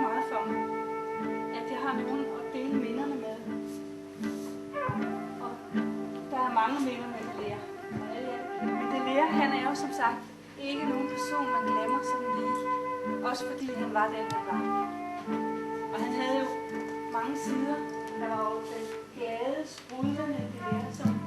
meget for mig, at jeg har nogen at dele minderne med. Og der er mange minder med Delea. Men Delea, han er jo som sagt ikke nogen person, man glemmer sådan lige. Også fordi han var den, han var. Og han havde jo mange sider. Der var jo den glade, sprudlende Delea, som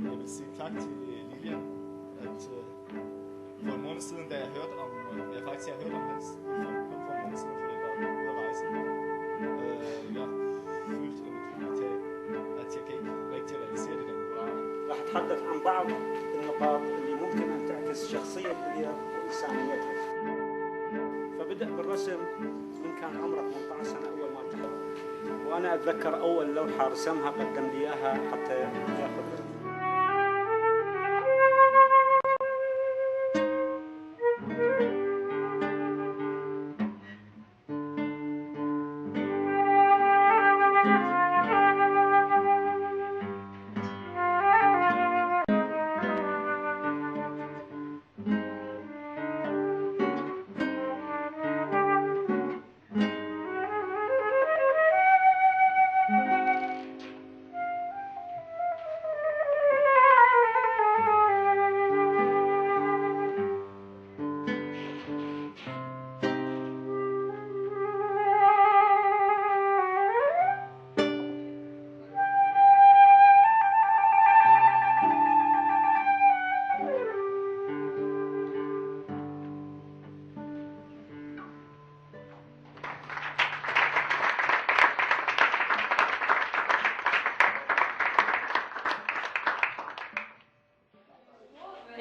Jeg vil sige tak til Lilian, at for en måned siden, da jeg hørte om, jeg faktisk har hørt om hans, kun for en måned siden, fordi jeg var ude at rejse. Jeg følte en utrolig tag, at jeg kan ikke rigtig realisere det der. راح اتحدث عن بعض النقاط اللي ممكن ان تعكس شخصية داليا وإنسانيتها. فبدأ بالرسم من كان عمره 18 سنة أول ما التحق. وأنا أتذكر أول لوحة رسمها قدم لي إياها حتى ياخذ.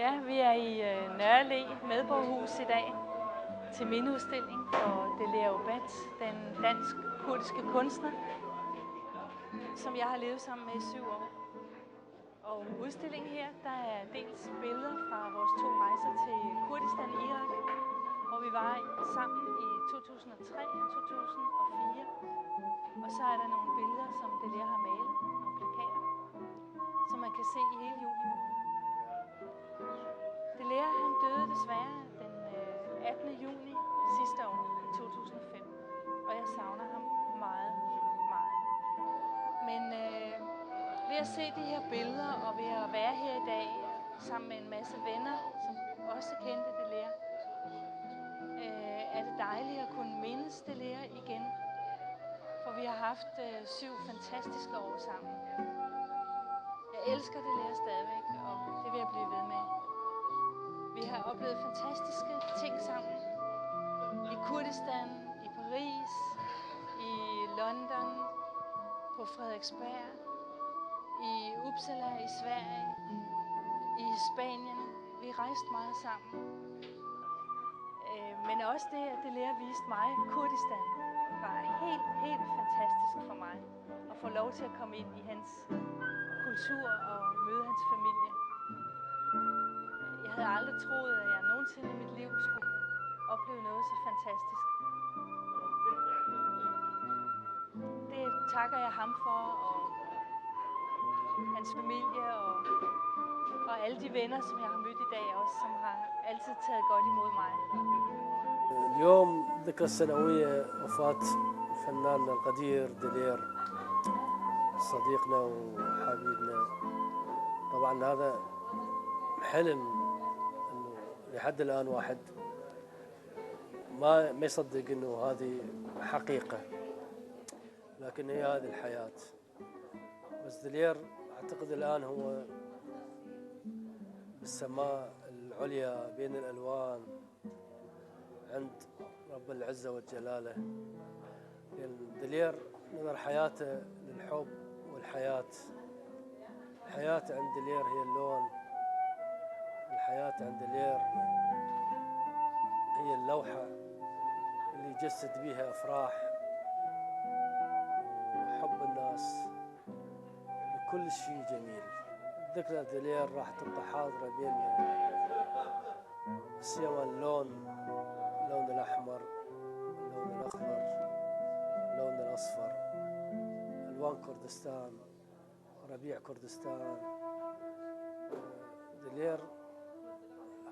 Ja, vi er i Nørre Medborgerhus i dag til mindeudstilling for Delea Obat, den dansk-kurdiske kunstner, som jeg har levet sammen med i 7 år. Og udstillingen her, der er dels billeder fra vores 2 rejser til Kurdistan i Irak, hvor vi var sammen i 2003 og 2004. Og så er der nogle billeder, som Delea har malet, nogle plakater, som man kan se i hele juni måned. Delea, han døde desværre den 18. juni sidste år, i 2005, og jeg savner ham meget, meget. Men ved at se de her billeder, og ved at være her i dag, sammen med en masse venner, som også kendte Delea, er det dejligt at kunne mindes Delea igen, for vi har haft 7 fantastiske år sammen. Jeg elsker Delea stadigvæk, og det vil jeg blive ved med. Vi har oplevet fantastiske ting sammen. I Kurdistan, i Paris, i London, på Frederiksberg, i Uppsala i Sverige, i Spanien. Vi rejste meget sammen. Men også det, at Delea viste mig Kurdistan, var helt fantastisk for mig. At få lov til at komme ind i hans kultur og møde hans familie. Jeg havde aldrig troet, at jeg nogensinde i mit liv skulle opleve noget så fantastisk. Det takker jeg ham for, og hans familie, og alle de venner, som jeg har mødt i dag også, som har altid taget godt imod mig. اليوم ذكرى السنوية وفاة فناننا القدير دلير، صديقنا وحبيبنا. طبعا هذا حلم انه لحد الان واحد ما يصدق انه هذه حقيقة، لكن هي هذه الحياة. بس دلير اعتقد الان هو بالسماء العليا بين الالوان عند رب العزة والجلالة. لأن دلير نظر حياته للحب والحياة. الحياة عند دلير هي اللون، الحياة عند دلير هي اللوحة اللي يجسد بها أفراح وحب الناس لكل شيء جميل. ذكرى دلير راح تبقى حاضرة بيننا، سوى اللون الأحمر، اللون الأخضر، اللون الأصفر، ألوان كردستان، ربيع كردستان. دلير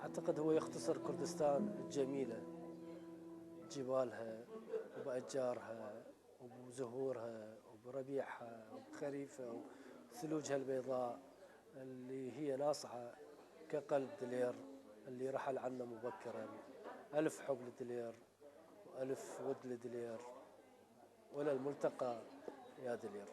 أعتقد هو يختصر كردستان الجميلة، جبالها وبأشجارها وبزهورها وبربيعها وبخريفها وثلوجها البيضاء اللي هي ناصعة كقلب دلير اللي رحل عنا مبكرا. ألف حب لدلير وألف ود لدلير، وإلى الملتقى يا دلير.